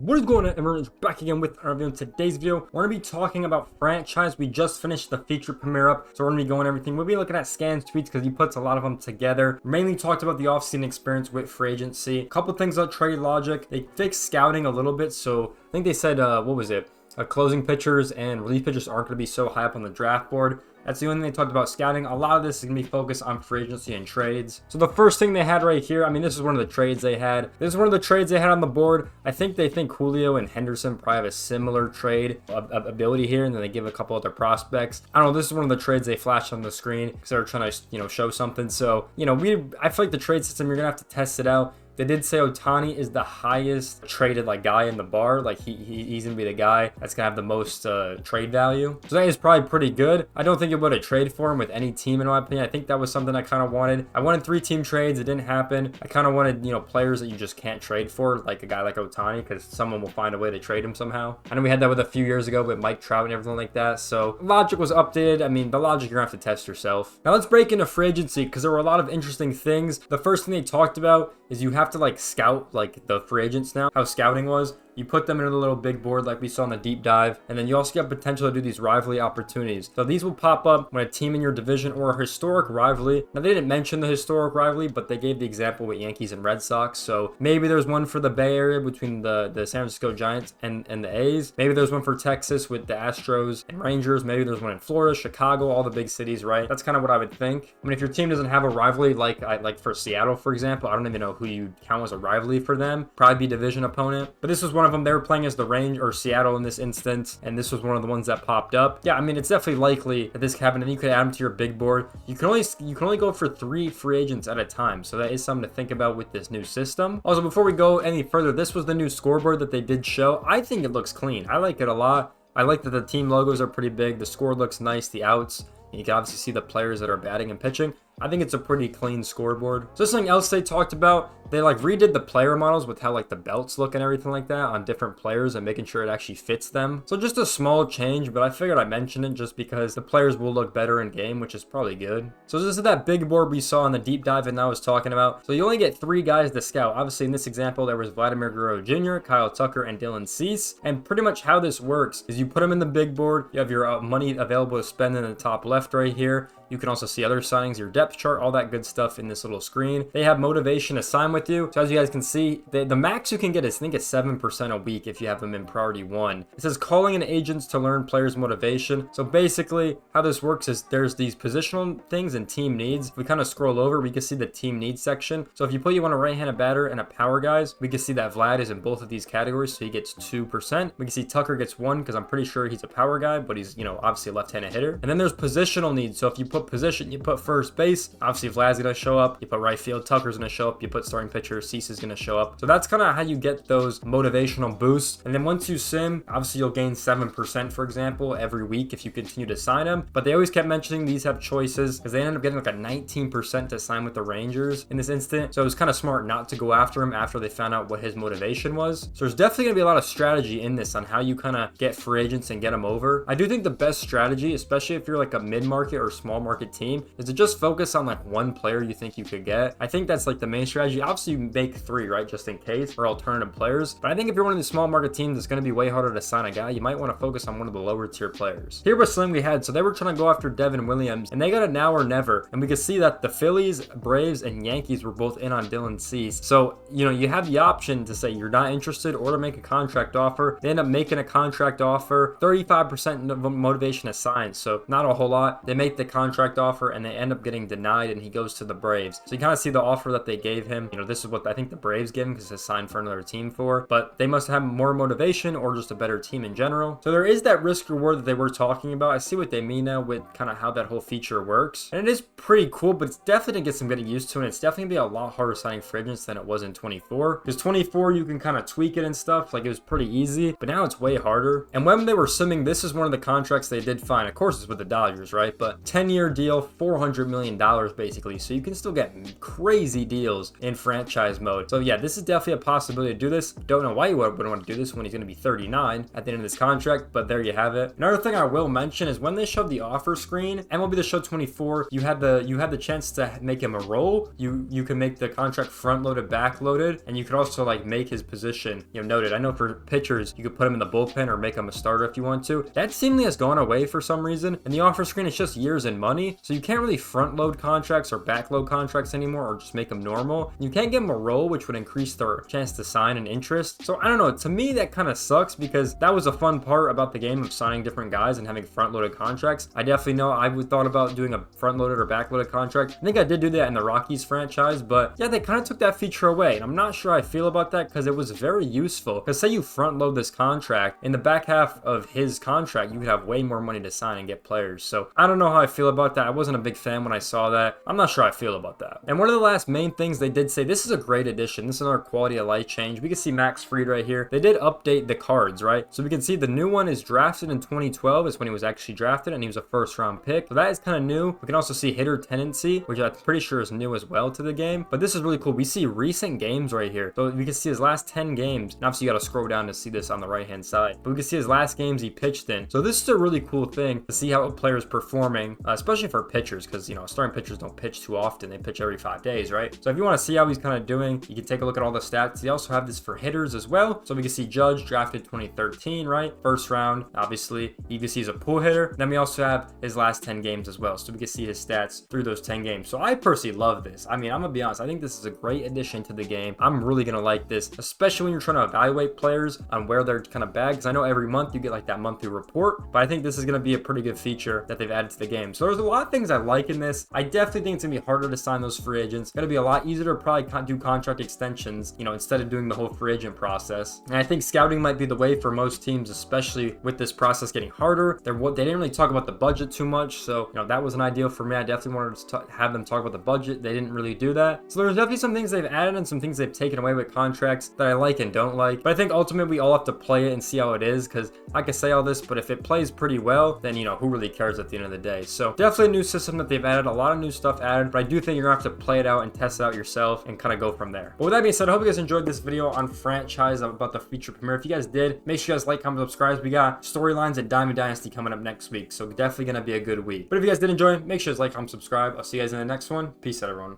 What is going on, everyone? It's back again with our video. In today's video, we're going to be talking about franchise. We just finished the feature premiere up, so we're going to be going everything. We'll be looking at Scan's tweets because he puts a lot of them together. Mainly talked about the offseason experience with free agency. A couple things about trade logic. They fixed scouting a little bit, so I think they said, what was it? Closing pitchers and relief pitchers aren't going to be so high up on the draft board. That's the only thing they talked about scouting. A lot of this is going to be focused on free agency and trades. So the first thing they had right here, I mean, this is one of the trades they had. This is one of the trades they had on the board. I think they think Julio and Henderson probably have a similar trade ability here, and then they give a couple other prospects. I don't know. This is one of the trades they flashed on the screen because they were trying to, show something. So, I feel like the trade system, you're going to have to test it out. They did say Ohtani is the highest traded guy in the bar. He's gonna be the guy that's gonna have the most trade value. So that is probably pretty good. I don't think it would have traded for him with any team in my opinion. I think that was something I kind of wanted. I wanted 3-team trades. It didn't happen. I kind of wanted players that you just can't trade for, like a guy like Ohtani, because someone will find a way to trade him somehow. I know we had that with a few years ago with Mike Trout and everything like that. So logic was updated. I mean, the logic you're gonna have to test yourself. Now let's break into free agency because there were a lot of interesting things. The first thing they talked about is you have to scout the free agents now, how scouting was. You put them into the little big board like we saw in the deep dive, and then you also get potential to do these rivalry opportunities. So these will pop up when a team in your division or a historic rivalry. Now they didn't mention the historic rivalry, but they gave the example with Yankees and Red Sox. So maybe there's one for the Bay Area between the San Francisco Giants and the A's. Maybe there's one for Texas with the Astros and Rangers. Maybe there's one in Florida, Chicago, all the big cities, right? That's kind of what I would think. I mean, if your team doesn't have a rivalry like for Seattle, for example, I don't even know who you count as a rivalry for them. Probably be division opponent. But this was one of them. They were playing as the Rangers or Seattle in this instance, and this was one of the ones that popped up. Yeah, I mean, it's definitely likely that this could happen, and you could add them to your big board. You can only go for 3 free agents at a time, so that is something to think about with this new system. Also, before we go any further, this was the new scoreboard that they did show. I think it looks clean. I like it a lot. I like that the team logos are pretty big. The score looks nice. The outs. You can obviously see the players that are batting and pitching. I think it's a pretty clean scoreboard. So something else they talked about, they redid the player models with how the belts look and everything like that on different players and making sure it actually fits them. So just a small change, but I figured I'd mention it just because the players will look better in game, which is probably good. So this is that big board we saw in the deep dive and I was talking about. So you only get 3 guys to scout. Obviously in this example, there was Vladimir Guerrero Jr., Kyle Tucker, and Dylan Cease. And pretty much how this works is you put them in the big board. You have your money available to spend in the top left right here. You can also see other signings, your depth chart, all that good stuff in this little screen. They have motivation to sign with you. So as you guys can see, the max you can get is, I think it's 7% a week if you have them in priority 1. It says calling in agents to learn players' motivation. So basically how this works is there's these positional things and team needs. If we kind of scroll over, we can see the team needs section. So if you want a right-handed batter and a power guys, we can see that Vlad is in both of these categories. So he gets 2%. We can see Tucker gets 1 because I'm pretty sure he's a power guy, but he's, obviously a left-handed hitter. And then there's positional needs. So if you put position, you put first base, obviously Vlad's gonna show up. You put right field, Tucker's gonna show up. You put starting pitcher, Cease is gonna show up. So that's kind of how you get those motivational boosts. And then once you sim, obviously you'll gain 7%, for example, every week if you continue to sign them. But they always kept mentioning these have choices because they ended up getting a 19% to sign with the Rangers in this instant. So it was kind of smart not to go after him after they found out what his motivation was. So there's definitely gonna be a lot of strategy in this on how you kind of get free agents and get them over. I do think the best strategy, especially if you're a mid-market or small market team, is to just focus on one player you think you could get. I think that's the main strategy. Obviously you make 3, right, just in case, for alternative players. But I think if you're one of these small market teams, it's going to be way harder to sign a guy. You might want to focus on one of the lower tier players. Here was something we had. So they were trying to go after Devin Williams, and they got it now or never. And we could see that the Phillies, Braves, and Yankees were both in on Dylan Cease. So you have the option to say you're not interested or to make a contract offer. They end up making a contract offer, 35% motivation to sign, so not a whole lot. They make the contract offer and they end up getting denied, and he goes to the Braves. So you kind of see the offer that they gave him. This is what I think the Braves gave him because it's signed for another team for, but they must have more motivation or just a better team in general. So there is that risk reward that they were talking about. I see what they mean now with kind of how that whole feature works, and it is pretty cool, but it's definitely gonna get some getting used to, and it's definitely gonna be a lot harder signing free agents than it was in 24, because 24 you can kind of tweak it and stuff. It was pretty easy, but now it's way harder. And when they were simming, this is one of the contracts they did find. Of course it's with the Dodgers, right? But 10-year deal, $400 million. $15 basically. So you can still get crazy deals in franchise mode. So yeah, this is definitely a possibility to do this. Don't know why you wouldn't want to do this when he's going to be 39 at the end of this contract, but there you have it. Another thing I will mention is when they showed the offer screen, MLB The Show 24, you had the chance to make him a role. You can make the contract front loaded, back loaded, and you could also like make his position, noted. I know for pitchers, you could put him in the bullpen or make him a starter if you want to. That seemingly has gone away for some reason. And the offer screen is just years and money, so you can't really front load contracts or back load contracts anymore, or just make them normal. You can't give them a role, which would increase their chance to sign and interest. So I don't know, to me that kind of sucks, because that was a fun part about the game of signing different guys and having front loaded contracts. I definitely know I would thought about doing a front loaded or back loaded contract. I think I did do that in the Rockies franchise, but yeah, they kind of took that feature away, and I'm not sure I feel about that, because it was very useful. Because say you front load this contract, in the back half of his contract you could have way more money to sign and get players. So I don't know how I feel about that. I wasn't a big fan when I saw that. I'm not sure how I feel about that. And one of the last main things they did say, this is a great addition, this is another quality of life change. We can see Max Fried right here. They did update the cards, right? So we can see the new one is drafted in 2012 is when he was actually drafted, and he was a first round pick. So that is kind of new. We can also see hitter tendency, which I'm pretty sure is new as well to the game. But this is really cool. We see recent games right here. So we can see his last 10 games. And obviously you got to scroll down to see this on the right hand side. But we can see his last games he pitched in. So this is a really cool thing to see how a player is performing, especially for pitchers, because starting pitchers don't pitch too often. They pitch every 5 days, right? So if you want to see how he's kind of doing, you can take a look at all the stats. They also have this for hitters as well. So we can see Judge drafted 2013, right? First round, obviously. You can see he's a pull hitter. Then we also have his last 10 games as well. So we can see his stats through those 10 games. So I personally love this. I mean, I'm gonna be honest. I think this is a great addition to the game. I'm really gonna like this, especially when you're trying to evaluate players on where they're kind of bad. Because I know every month you get like that monthly report, but I think this is gonna be a pretty good feature that they've added to the game. So there's a lot of things I like in this. I definitely think it's gonna be harder to sign those free agents. It's gonna be a lot easier to probably do contract extensions, instead of doing the whole free agent process. And I think scouting might be the way for most teams, especially with this process getting harder. They didn't really talk about the budget too much, so that wasn't ideal for me. I definitely wanted to have them talk about the budget. They didn't really do that. So there's definitely some things they've added and some things they've taken away with contracts that I like and don't like. But I think ultimately we all have to play it and see how it is, because I can say all this, but if it plays pretty well, then who really cares at the end of the day? So definitely a new system that they've added, a lot of new stuff added, but I do think you're gonna have to play it out and test it out yourself and kind of go from there. But with that being said, I hope you guys enjoyed this video on franchise about the feature premiere. If you guys did, make sure you guys like, comment, subscribe. We got storylines and Diamond Dynasty coming up next week, so definitely gonna be a good week. But if you guys did enjoy, make sure you guys like, comment, subscribe. I'll see you guys in the next one. Peace out, everyone.